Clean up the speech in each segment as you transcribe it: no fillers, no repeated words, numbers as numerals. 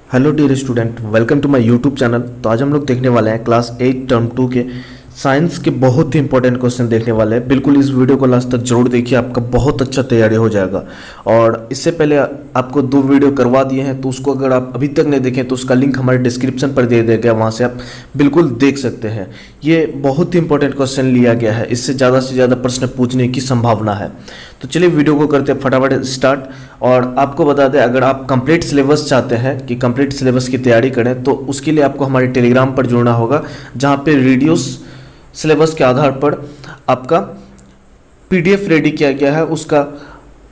Hello dear student, welcome to my YouTube channel. तो आज हम लोग देखने वाले हैं क्लास 8 टर्म 2 के साइंस के बहुत ही इंपॉर्टेंट क्वेश्चन देखने वाले हैं। बिल्कुल इस वीडियो को लास्ट तक जरूर देखिए, आपका बहुत अच्छा तैयारी हो जाएगा। और इससे पहले आपको 2 वीडियो करवा दिए हैं, तो उसको अगर आप अभी तक नहीं देखें तो उसका लिंक हमारे डिस्क्रिप्शन पर दे दिया गया, वहाँ से आप बिल्कुल देख सकते हैं। ये बहुत ही इंपॉर्टेंट क्वेश्चन लिया गया है, इससे ज़्यादा से ज़्यादा प्रश्न पूछने की संभावना है। तो चलिए वीडियो को करते हैं फटाफट स्टार्ट। और आपको बता दें, अगर आप कंप्लीट सिलेबस चाहते हैं कि कंप्लीट सिलेबस की तैयारी करें, तो उसके लिए आपको हमारे टेलीग्राम पर जुड़ना होगा, जहाँ पे वीडियोस सिलेबस के आधार पर आपका पीडीएफ रेडी किया गया है, उसका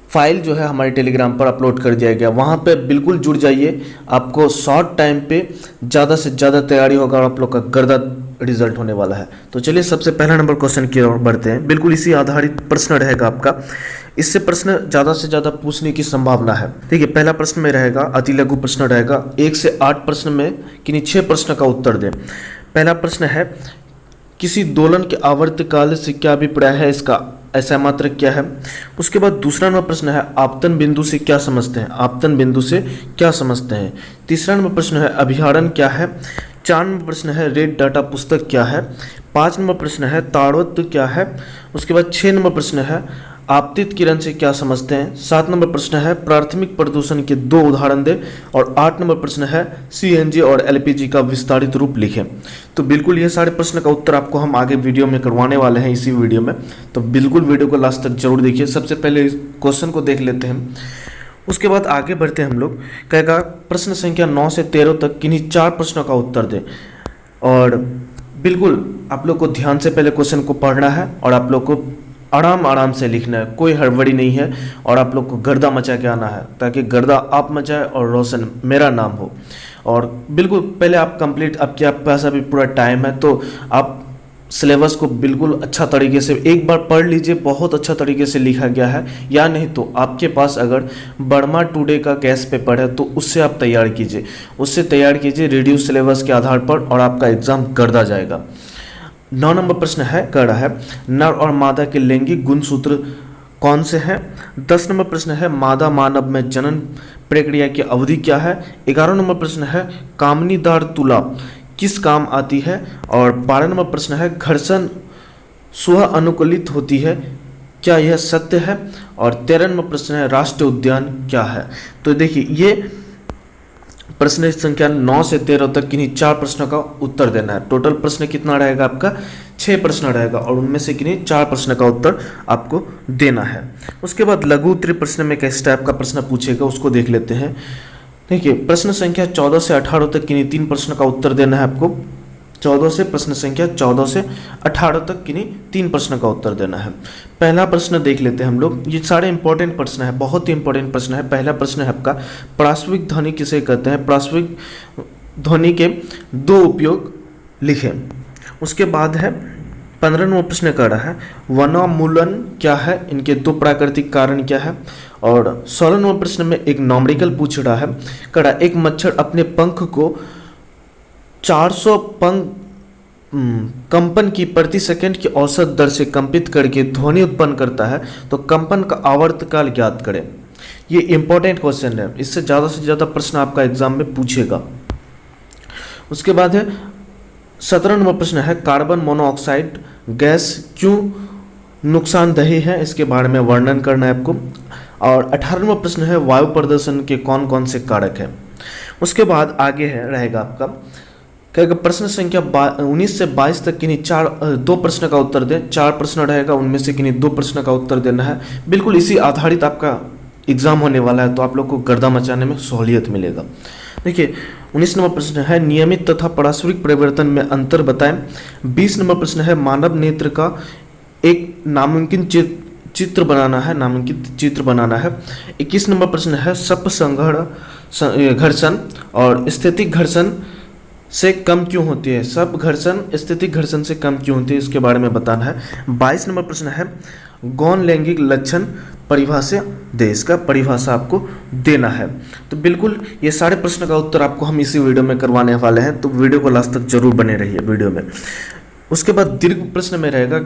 फाइल जो है हमारे टेलीग्राम पर अपलोड कर दिया गया। वहाँ पे बिल्कुल जुड़ जाइए, आपको शॉर्ट टाइम पे ज़्यादा से ज़्यादा तैयारी होगा और आप लोग का गर्दा रिजल्ट होने वाला है। तो चलिए सबसे पहला नंबर क्वेश्चन की ओर बढ़ते हैं। बिल्कुल इसी आधारित प्रश्न रहेगा आपका, इससे प्रश्न ज़्यादा से ज़्यादा पूछने की संभावना है। देखिए पहला प्रश्न में रहेगा, अति लघु प्रश्न रहेगा। 1 से 8 प्रश्न में किन्हीं 6 प्रश्न का उत्तर दें। पहला प्रश्न है, किसी दोलन के आवर्तकाल से क्या अभिप्राय है, इसका ऐसा मात्रक क्या है। उसके बाद दूसरा नंबर प्रश्न है, आपतन बिंदु से क्या समझते हैं, आपतन बिंदु से क्या समझते हैं। तीसरा नंबर प्रश्न है, अभिहरण क्या है। 4 नंबर प्रश्न है, रेड डाटा पुस्तक क्या है। 5 नंबर प्रश्न है, ताड़वत्व क्या है। उसके बाद 6 नंबर प्रश्न है, आपतित किरण से क्या समझते हैं। 7 नंबर प्रश्न है, प्राथमिक प्रदूषण के 2 उदाहरण दें। और 8 नंबर प्रश्न है, सीएनजी और एलपीजी का विस्तारित रूप लिखें। तो बिल्कुल ये सारे प्रश्न का उत्तर आपको हम आगे वीडियो में करवाने वाले हैं, इसी वीडियो में। तो बिल्कुल वीडियो को लास्ट तक जरूर देखिए। सबसे पहले इस क्वेश्चन को देख लेते हैं, उसके बाद आगे बढ़ते हैं हम लोग। कहेगा प्रश्न संख्या 9 से 13 तक किन्हीं 4 प्रश्नों का उत्तर दें। और बिल्कुल आप लोग को ध्यान से पहले क्वेश्चन को पढ़ना है और आप लोग को आराम से लिखना है, कोई हड़बड़ी नहीं है। और आप लोग को गर्दा मचा के आना है, ताकि गर्दा आप मचाए और रोशन मेरा नाम हो। और बिल्कुल पहले आप कंप्लीट, आपके पास अभी पूरा टाइम है, तो आप सिलेबस को बिल्कुल अच्छा तरीके से एक बार पढ़ लीजिए। बहुत अच्छा तरीके से लिखा गया है। या नहीं तो आपके पास अगर वर्मा टुडे का गैस पेपर है, तो उससे आप तैयार कीजिए, उससे तैयार कीजिए रिड्यूस सिलेबस के आधार पर, और आपका एग्जाम गर्दा जाएगा। 9 नंबर प्रश्न है, कह रहा है नर और मादा के लैंगिक गुणसूत्र कौन से हैं। 10 नंबर प्रश्न है, मादा मानव में जनन प्रक्रिया की अवधि क्या है। 11 नंबर प्रश्न है, कामनीदार तुला किस काम आती है। और 12 नंबर प्रश्न है, घर्षण स्व अनुकूलित होती है, क्या यह सत्य है। और 13 नंबर प्रश्न है, राष्ट्रीय उद्यान क्या है। तो देखिए ये प्रश्न संख्या 9 से 13 तक किन्हीं 4 प्रश्नों का उत्तर देना है। टोटल प्रश्न कितना रहेगा आपका, 6 प्रश्न रहेगा, और उनमें से किन्हीं 4 प्रश्न का उत्तर आपको देना है। उसके बाद लघु उत्तरीय प्रश्न में किस टाइप का प्रश्न पूछेगा, उसको देख लेते हैं। देखिए प्रश्न संख्या 14 से 18 तक किन्हीं 3 प्रश्न का उत्तर देना है आपको। 14 से प्रश्न संख्या 14 से 18 तक किन्हीं 3 प्रश्न का उत्तर देना है। पहला प्रश्न देख लेते हैं हम लोग। ये सारे इंपॉर्टेंट प्रश्न है, बहुत ही इंपॉर्टेंट प्रश्न है। पहला प्रश्न है आपका, पार्श्विक ध्वनि किसे कहते हैं। पार्श्विक ध्वनि के 2 उपयोग लिखें। उसके बाद है 15 नंबर प्रश्न कर रहा है, वनोन्मूलन क्या है, इनके 2 प्राकृतिक कारण क्या है। और 16 नंबर प्रश्न में एक नॉमेरिकल पूछ रहा है, कह रहा एक मच्छर अपने पंख को 400 कंपन की प्रति सेकंड की औसत दर से कंपित करके ध्वनि उत्पन्न करता है, तो कंपन का आवर्तकाल ज्ञात करें। ये इंपॉर्टेंट क्वेश्चन है, इससे ज़्यादा से ज़्यादा प्रश्न आपका एग्जाम में पूछेगा। उसके बाद है 17 नंबर प्रश्न है, कार्बन मोनोऑक्साइड गैस क्यों नुकसानदेही है, इसके बारे में वर्णन करना है आपको। और 18 नंबर प्रश्न है, वायु प्रदूषण के कौन कौन से कारक हैं। उसके बाद आगे है रहेगा आपका, कहेगा प्रश्न संख्या 19 से 22 तक किन्हीं 2 प्रश्न का उत्तर दें। 4 प्रश्न रहेगा, उनमें से किन्हीं 2 प्रश्न का उत्तर देना है। बिल्कुल इसी आधारित आपका एग्जाम होने वाला है, तो आप लोग को गर्दा मचाने में सहूलियत मिलेगा। देखिए 19 नंबर प्रश्न है, नियमित तथा पार्श्विक परिवर्तन में अंतर बताएं। 20 नंबर प्रश्न है, मानव नेत्र का एक नामांकित चित्र बनाना है, नामांकित चित्र बनाना है। 21 नंबर प्रश्न है, सप घर्षण और स्थितिक घर्षण से कम क्यों होती है। सब घर्षण स्थितिक घर्षण से कम क्यों होती है, इसके बारे में बताना है। 22 नंबर प्रश्न है, गौण लैंगिक लक्षण परिभाषा दे, इसका परिभाषा आपको देना है। तो बिल्कुल ये सारे प्रश्न का उत्तर आपको हम इसी वीडियो में करवाने वाले हैं, तो वीडियो को लास्ट तक जरूर बने रहिए वीडियो में। उसके बाद दीर्घ प्रश्न में रहेगा,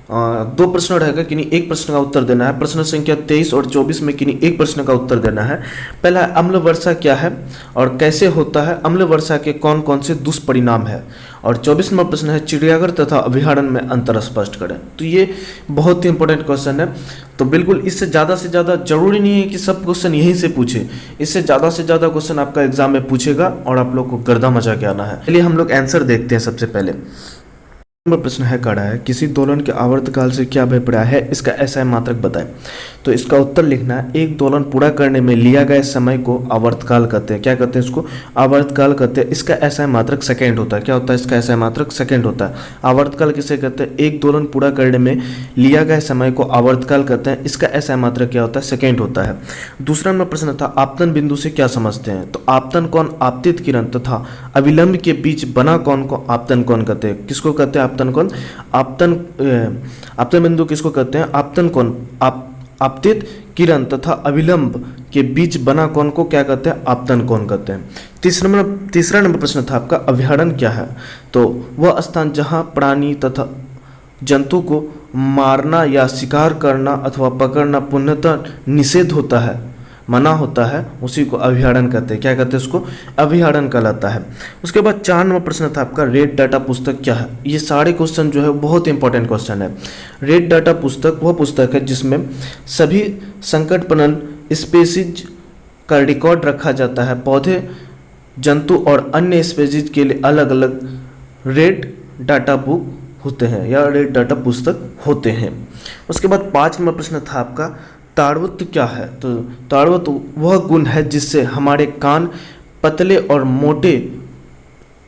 दो प्रश्न रहेगा, किन्हीं एक प्रश्न का उत्तर देना है। प्रश्न संख्या 23 और 24 में किन्हीं एक प्रश्न का उत्तर देना है। पहला है, अम्ल वर्षा क्या है और कैसे होता है? अम्ल वर्षा के कौन कौन से दुष्परिणाम है? और 24 नंबर प्रश्न है, चिड़ियाघर तथा अभयारण्य में अंतर स्पष्ट करें। तो ये बहुत ही इंपॉर्टेंट क्वेश्चन है। तो बिल्कुल इससे ज़्यादा जरूरी नहीं है कि सब क्वेश्चन यहीं से पूछे, इससे ज़्यादा क्वेश्चन आपका एग्जाम में पूछेगा और आप लोग को गर्दा मचा के आना है। चलिए हम लोग आंसर देखते हैं। सबसे पहले नंबर प्रश्न है कड़ा है, किसी दोलन के आवर्तकाल से क्या अभिप्राय है, इसका एसआई मात्रक बताएं। तो इसका उत्तर लिखना है, एक दोलन पूरा करने में लिया गया समय को आवर्तकाल कहते हैं। क्या कहते हैं इसको? आवर्तकाल कहते हैं। इसका एसआई मात्रक सेकंड होता है। क्या होता है इसका एसआई मात्रक? सेकंड होता है। आवर्तकाल किसे कहते हैं? एक दोलन पूरा करने में लिया गया समय को आवर्तकाल कहते हैं। इसका एसआई मात्रक क्या होता है? सेकंड होता है। दूसरा नंबर प्रश्न था, आपतन बिंदु से क्या समझते हैं? तो आपतन कोण आपतित किरण तथा अविलंब के बीच बना कोण को आपतन कोण कहते हैं। किसको कहते हैं आपतन कोण? आपतन बिंदु किसको कहते हैं? आपतन कोण आपतित किरण तथा अविलंब के बीच बना कोण को क्या कहते हैं? आपतन कोण कहते हैं। तीसरा नंबर प्रश्न था आपका, अभयारण्य क्या है? तो वह स्थान जहां प्राणी तथा जंतु को मारना या शिकार करना अथवा पकड़ना पूर्णतः निषेध होता है, मना होता है, उसी को अभयारण्य कहते हैं। क्या कहते हैं उसको? अभयारण्य कहलाता है। उसके बाद 4 नंबर प्रश्न था आपका, रेड डाटा पुस्तक क्या है? ये सारे क्वेश्चन जो है बहुत इंपॉर्टेंट क्वेश्चन है। रेड डाटा पुस्तक वह पुस्तक है जिसमें सभी संकटपनन स्पीशीज का रिकॉर्ड रखा जाता है। पौधे, जंतु और अन्य स्पीशीज के लिए अलग अलग रेड डाटा बुक होते हैं या रेड डाटा पुस्तक होते हैं। उसके बाद 5 नंबर प्रश्न था आपका, ताड़वत्व क्या है? तो ताड़वत्व वह गुण है जिससे हमारे कान पतले और मोटे,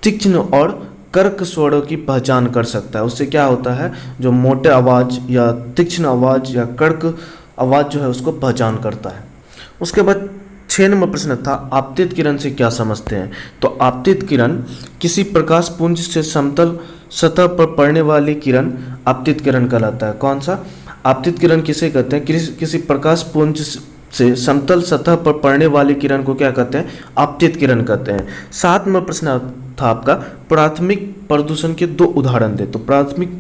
तीक्ष्ण और कर्क स्वरों की पहचान कर सकता है। उससे क्या होता है? जो मोटे आवाज़ या तीक्ष्ण आवाज़ या कर्क आवाज़ जो है उसको पहचान करता है। उसके बाद 6 नंबर प्रश्न था, आपतित किरण से क्या समझते हैं? तो आपतित किरण किसी प्रकाश पुंज से समतल सतह पर पड़ने वाली किरण आपतित किरण कहलाता है। कौन सा? आपतित किरण किसे कहते हैं? किसी प्रकाश पुंज से समतल सतह पर पड़ने वाली किरण को क्या कहते हैं? आपतित किरण कहते हैं। 7 नंबर प्रश्न था आपका, प्राथमिक प्रदूषण के 2 उदाहरण दे। तो प्राथमिक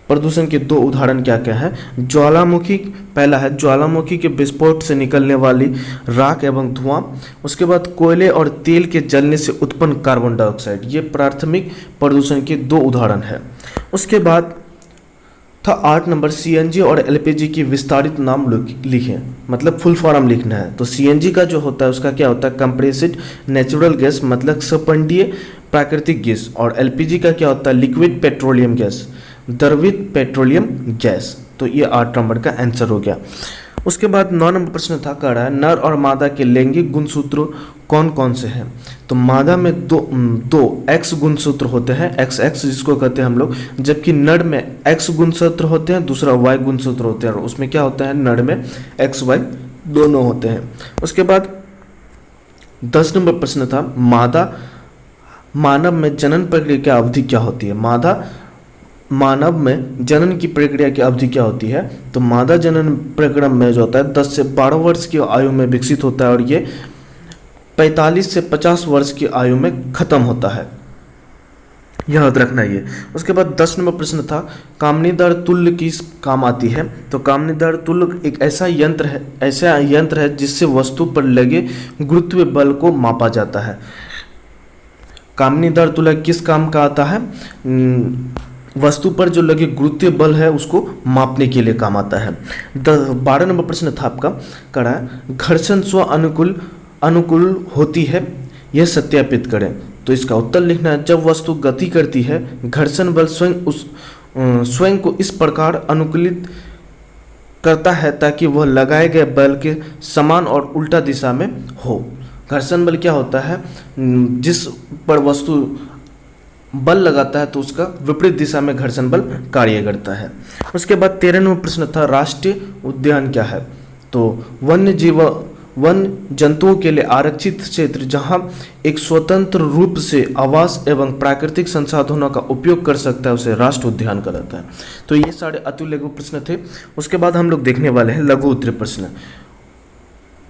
प्रदूषण के 2 उदाहरण क्या क्या है? ज्वालामुखी, पहला है ज्वालामुखी के विस्फोट से निकलने वाली राख एवं धुआं। उसके बाद कोयले और तेल के जलने से उत्पन्न कार्बन डाइऑक्साइड। ये प्राथमिक प्रदूषण के 2 उदाहरण है। उसके बाद था 8 नंबर, सीएनजी और एलपीजी की विस्तारित नाम लिखें, मतलब फुल फॉर्म लिखना है। तो सीएनजी का जो होता है उसका क्या होता है? कंप्रेस्ड नेचुरल गैस, मतलब सपंडीय प्राकृतिक गैस। और एलपीजी का क्या होता है? लिक्विड पेट्रोलियम गैस, द्रवित पेट्रोलियम गैस। तो ये 8 नंबर का आंसर हो गया। उसके बाद 9 नंबर प्रश्न था कह रहा है, नर और मादा के लैंगिक गुणसूत्र कौन कौन से हैं? तो मादा में दो एक्स गुणसूत्र होते हैं, एक्स एक्स जिसको कहते हैं हम लोग, जबकि नर में एक्स गुणसूत्र होते हैं, दूसरा वाई गुणसूत्र होते हैं। और उसमें क्या होता है? नर में एक्स वाई दोनों होते हैं। उसके बाद 10 नंबर प्रश्न था, मानव में जनन प्रक्रिया की अवधि क्या होती है? मानव में जनन की प्रक्रिया की अवधि क्या होती है? तो मादा जनन प्रक्रिया में जो होता है 10 से 12 वर्ष की आयु में विकसित होता है और ये 45 से 50 वर्ष की आयु में खत्म होता है, याद रखना ये। उसके बाद 10 नंबर प्रश्न था, कामनीदार तुल्य किस काम आती है? तो कामनीदार तुल्य एक ऐसा यंत्र है जिससे वस्तु पर लगे गुरुत्व बल को मापा जाता है। कामनीदार तुल्य किस काम का आता है? वस्तु पर जो लगे गुरुत्वीय बल है उसको मापने के लिए काम आता है। 12 नंबर प्रश्न था आपका कड़ा, घर्षण स्व अनुकूल होती है, यह सत्यापित करें। तो इसका उत्तर लिखना है, जब वस्तु गति करती है घर्षण बल स्वयं को इस प्रकार अनुकूलित करता है ताकि वह लगाए गए बल के समान और उल्टा दिशा में हो। घर्षण बल क्या होता है? जिस पर वस्तु बल लगाता है तो उसका विपरीत दिशा में घर्षण बल कार्य करता है। उसके बाद 13 नंबर प्रश्न था, राष्ट्रीय उद्यान क्या है? तो वन्य जंतुओं के लिए आरक्षित क्षेत्र जहां एक स्वतंत्र रूप से आवास एवं प्राकृतिक संसाधनों का उपयोग कर सकता है उसे राष्ट्रीय उद्यान कहलाता है। तो ये सारे अति लघु प्रश्न थे। उसके बाद हम लोग देखने वाले हैं लघु उत्तरीय प्रश्न।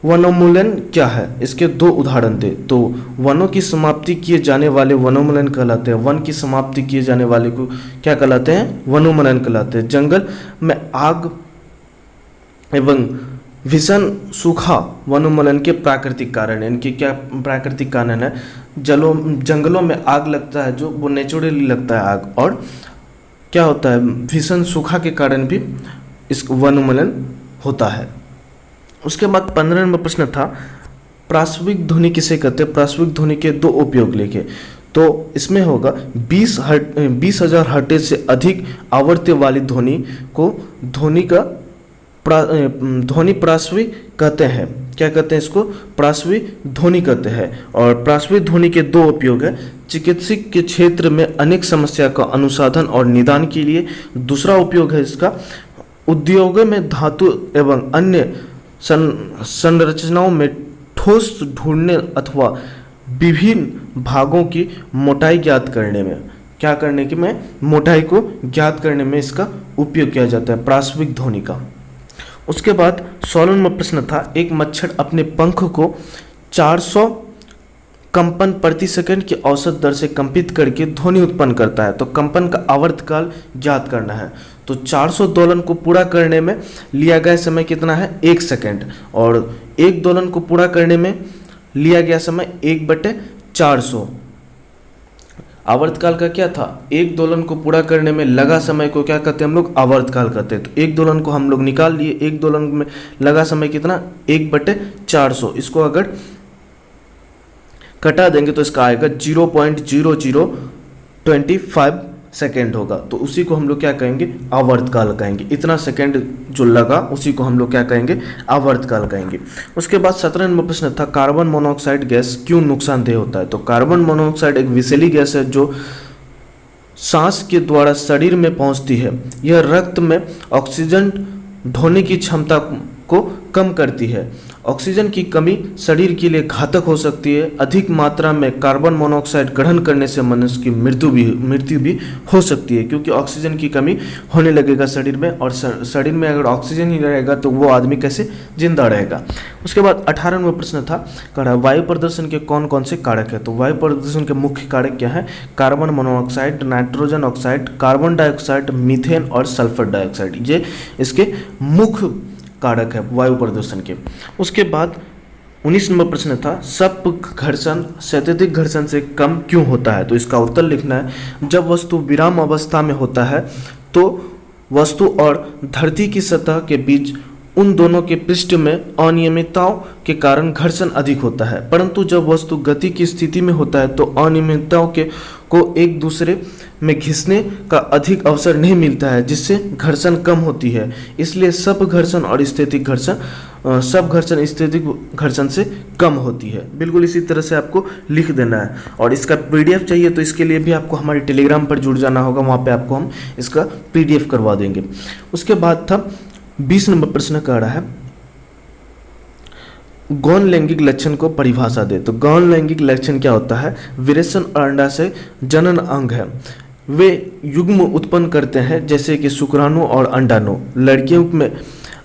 वनोन्मूलन क्या है, इसके दो उदाहरण दे। तो वनों की समाप्ति किए जाने वाले वनोन्मूलन कहलाते हैं। वन की समाप्ति किए जाने वाले को क्या कहलाते हैं, वनोन्मूलन कहलाते हैं। जंगल में आग एवं भीषण सूखा वनोन्मूलन के प्राकृतिक कारण है। इनके क्या प्राकृतिक कारण है, जंगलों में आग लगता है जो वो नेचुरली लगता है आग, और क्या होता है, भीषण सूखा के कारण भी इस वनोन्मूलन होता है। उसके बाद 15 नंबर प्रश्न था, पार्श्विक ध्वनि किसे कहते हैं। पार्श्विक ध्वनि के दो उपयोग लिखे। तो इसमें होगा 20,000 हर्ट्ज से अधिक आवृत्ति वाली ध्वनि को ध्वनि पार्श्विक कहते हैं। क्या कहते हैं इसको, पार्श्विक ध्वनि कहते हैं। और पार्श्विक ध्वनि के दो उपयोग है, चिकित्सक के क्षेत्र में अनेक समस्या का अनुसंधान और निदान के लिए। दूसरा उपयोग है इसका उद्योगों में धातु एवं अन्य संरचनाओं में ठोस ढूंढने अथवा विभिन्न भागों की मोटाई ज्ञात करने में, क्या करने की में मोटाई को ज्ञात करने में इसका उपयोग किया जाता है पार्श्विक ध्वनि का। उसके बाद 16 नंबर प्रश्न था, एक मच्छर अपने पंख को 400 कंपन प्रति सेकंड की औसत दर से कंपित करके ध्वनि उत्पन्न करता है। तो कंपन का आवर्तकाल ज्ञात करना है। तो 400 दोलन को पूरा करने में लिया गया समय कितना है, 1 सेकंड। और एक दोलन को पूरा करने में लिया गया समय 1/400। आवर्तकाल का क्या था, एक दोलन को पूरा करने में लगा समय को क्या कहते हैं हम लोग, आवर्तकाल कहते हैं। तो एक दोलन को हम लोग निकाल लिए, एक दोलन में लगा समय कितना, 1/400। इसको अगर कटा देंगे तो इसका आएगा 0.0025 सेकेंड होगा। तो उसी को हम लोग क्या कहेंगे, आवर्तकाल कहेंगे। इतना सेकेंड जो लगा उसी को हम लोग क्या कहेंगे, आवर्तकाल कहेंगे। उसके बाद 17 नंबर प्रश्न था, कार्बन मोनोऑक्साइड गैस क्यों नुकसानदेह होता है। तो कार्बन मोनोऑक्साइड एक विषैली गैस है जो सांस के द्वारा शरीर में पहुंचती है। यह रक्त में ऑक्सीजन ढोने की क्षमता को कम करती है। ऑक्सीजन की कमी शरीर के लिए घातक हो सकती है। अधिक मात्रा में कार्बन मोनोऑक्साइड ग्रहण करने से मनुष्य की मृत्यु भी हो सकती है, क्योंकि ऑक्सीजन की कमी होने लगेगा शरीर में, और शरीर में अगर ऑक्सीजन ही रहेगा तो वो आदमी कैसे जिंदा रहेगा। उसके बाद 18 नंबर प्रश्न था, वायु प्रदूषण के कौन कौन से कारक है। तो वायु प्रदूषण के मुख्य कारक क्या है, carbon monoxide, nitrogen oxide, carbon dioxide, methane और सल्फर डाइऑक्साइड, ये इसके मुख्य कारक है वायु प्रदूषण के। उसके बाद 19 नंबर प्रश्न था, सप घर्षण अत्यधिक घर्षण से कम क्यों होता है। तो इसका उत्तर लिखना है, जब वस्तु विराम अवस्था में होता है तो वस्तु और धरती की सतह के बीच उन दोनों के पृष्ठ में अनियमितताओं के कारण घर्षण अधिक होता है, परंतु जब वस्तु गति की स्थिति में होता है तो अनियमितताओं को एक दूसरे में घिसने का अधिक अवसर नहीं मिलता है, जिससे घर्षण कम होती है। इसलिए सब घर्षण और स्थैतिक घर्षण स्थैतिक घर्षण से कम होती है। बिल्कुल इसी तरह से आपको लिख देना है। और इसका पीडीएफ चाहिए तो इसके लिए भी आपको हमारे टेलीग्राम पर जुड़ जाना होगा, वहाँ पे आपको हम इसका पीडीएफ करवा देंगे। उसके बाद था 20 नंबर प्रश्न कह रहा है, गौण लैंगिक लक्षण को परिभाषा दे। तो गौण लैंगिक लक्षण क्या होता है, विरेचन और अंडाशय जनन अंग है। वे युग्म उत्पन्न करते हैं, जैसे कि शुक्राणु और अंडाणु। लड़कियों में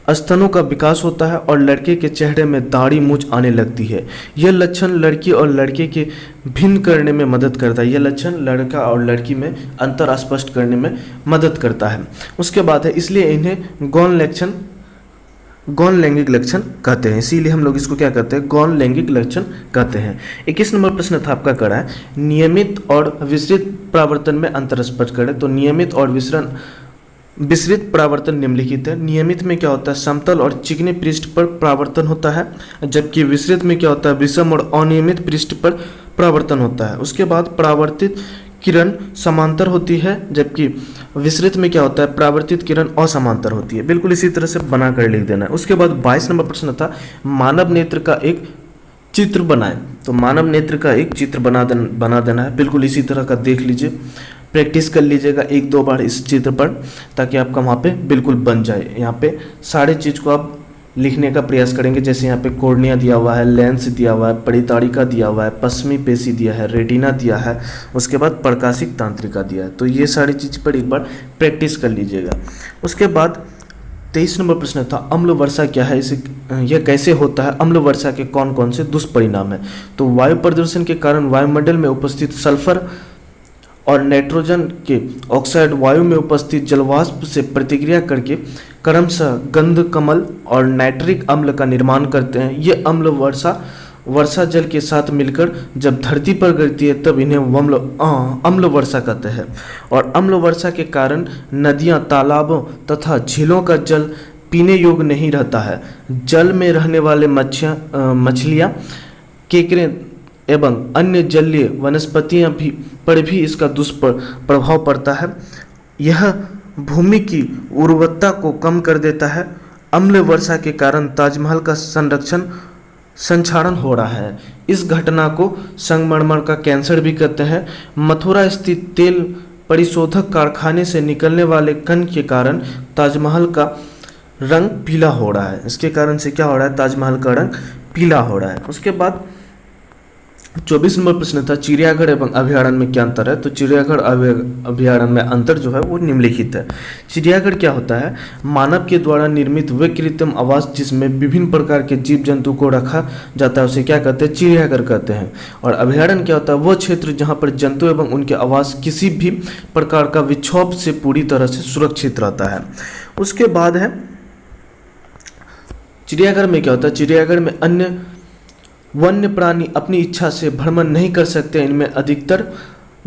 स्तनों का विकास होता है और लड़के के चेहरे में दाढ़ी मूंछ आने लगती है। यह लक्षण लड़की और लड़के के भिन्न करने में मदद करता है। यह लक्षण लड़का और लड़की में अंतर स्पष्ट करने में मदद करता है। उसके बाद है, इसलिए इन्हें गौण लैंगिक लक्षण कहते हैं। इसीलिए हम लोग इसको क्या कहते हैं, गौण लैंगिक लक्षण कहते हैं। 21 नंबर प्रश्न था आपका करा है, नियमित और विसरित परावर्तन में अंतर स्पष्ट करें। तो नियमित और विसरित परावर्तन निम्नलिखित है। नियमित में क्या होता है, समतल और चिकने पृष्ठ पर परावर्तन होता है, जबकि विसरित में क्या होता है, विषम और अनियमित पृष्ठ पर परावर्तन होता है। उसके बाद परावर्तित किरण समांतर होती है, जबकि विसरित में क्या होता है, परावर्तित किरण असमांतर होती है। बिल्कुल इसी तरह से बना कर लिख देना है। उसके बाद 22 नंबर प्रश्न था, मानव नेत्र का एक चित्र बनाएं। तो मानव नेत्र का एक चित्र बना देना है। बिल्कुल इसी तरह का देख लीजिए, प्रैक्टिस कर लीजिएगा 1-2 बार इस चित्र पर, ताकि आपका वहाँ पे बिल्कुल बन जाए। यहाँ पे सारे चीज़ को आप लिखने का प्रयास करेंगे। जैसे यहाँ पे कॉर्निया दिया हुआ है, लेंस दिया हुआ है, परिताड़िका दिया हुआ है, पश्चिमी पेशी दिया है, रेटिना दिया है, उसके बाद प्रकाशिक तंत्रिका दिया है। तो ये सारी चीज़ पर एक बार प्रैक्टिस कर लीजिएगा। उसके बाद 23 नंबर प्रश्न था अम्ल वर्षा क्या है, इसे यह कैसे होता है, अम्ल वर्षा के कौन कौन से दुष्परिणाम है। तो वायु प्रदूषण के कारण वायुमंडल में उपस्थित सल्फर और नाइट्रोजन के ऑक्साइड वायु में उपस्थित जलवाष्प से प्रतिक्रिया करके क्रमशः गंध कमल और नाइट्रिक अम्ल का निर्माण करते हैं। ये अम्ल वर्षा जल के साथ मिलकर जब धरती पर गिरती है तब इन्हें अम्ल वर्षा कहते हैं। और अम्ल वर्षा के कारण नदियाँ, तालाबों तथा झीलों का जल पीने योग्य नहीं रहता है। जल में रहने वाले मछलियाँ, केकड़े एवं अन्य जलीय वनस्पतियाँ पर भी इसका दुष्प्रभाव पड़ता है। यह भूमि की उर्वरता को कम कर देता है। अम्ल वर्षा के कारण ताजमहल का संक्षारण हो रहा है। इस घटना को संगमरमर का कैंसर भी कहते हैं। मथुरा स्थित तेल परिशोधक कारखाने से निकलने वाले कण के कारण ताजमहल का रंग पीला हो रहा है। इसके कारण से क्या हो रहा है, ताजमहल का रंग पीला हो रहा है। उसके बाद 24 नंबर प्रश्न था चिड़ियाघर एवं अभयारण्य में क्या अंतर है। तो चिड़ियाघर अभयारण्य में अंतर जो है वो निम्नलिखित है। चिड़ियाघर क्या होता है, मानव के द्वारा निर्मित वे कृत्रिम आवास जिसमें विभिन्न प्रकार के जीव जंतु को रखा जाता है, उसे क्या कहते हैं, चिड़ियाघर कहते हैं। और अभयारण्य क्या होता है, वो क्षेत्र जहाँ पर जंतु एवं उनके आवास किसी भी प्रकार का विक्षोभ से पूरी तरह से सुरक्षित रहता है। उसके बाद है चिड़ियाघर में क्या होता है, चिड़ियाघर में अन्य वन्य प्राणी अपनी इच्छा से भ्रमण नहीं कर सकते। इनमें अधिकतर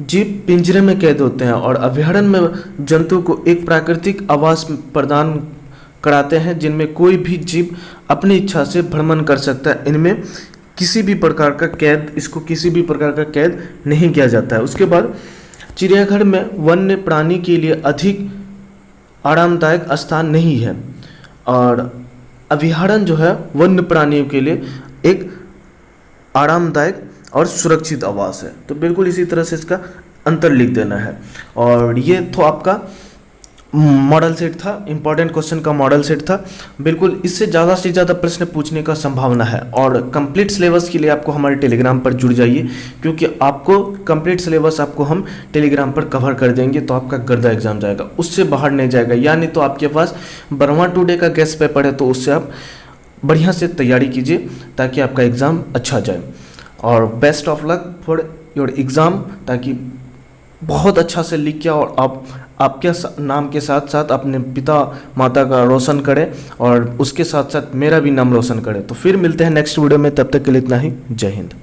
जीव पिंजरे में कैद होते हैं। और अभयारण्य में जंतु को एक प्राकृतिक आवास प्रदान कराते हैं जिनमें कोई भी जीव अपनी इच्छा से भ्रमण कर सकता है। इनमें किसी भी प्रकार का कैद नहीं किया जाता है। उसके बाद चिड़ियाघर में वन्य प्राणी के लिए अधिक आरामदायक स्थान नहीं है और अभयारण्य जो है वन्य प्राणियों के लिए एक आरामदायक और सुरक्षित आवास है। तो बिल्कुल इसी तरह से इसका अंतर लिख देना है। और ये तो आपका मॉडल सेट था, इंपॉर्टेंट क्वेश्चन का मॉडल सेट था। बिल्कुल इससे ज़्यादा से ज़्यादा प्रश्न पूछने का संभावना है। और कंप्लीट सिलेबस के लिए आपको हमारे टेलीग्राम पर जुड़ जाइए, क्योंकि आपको कंप्लीट सिलेबस आपको हम टेलीग्राम पर कवर कर देंगे, तो आपका गर्दा एग्जाम जाएगा, उससे बाहर नहीं जाएगा। यानी तो आपके पास बर्मा टुडे का गेस्ट पेपर है, तो उससे आप बढ़िया से तैयारी कीजिए ताकि आपका एग्ज़ाम अच्छा जाए। और best of luck for your exam, ताकि बहुत अच्छा से लिख के और आप आपके नाम के साथ साथ अपने पिता माता का रोशन करें और उसके साथ साथ मेरा भी नाम रोशन करें। तो फिर मिलते हैं नेक्स्ट वीडियो में, तब तक के लिए इतना ही। जय हिंद।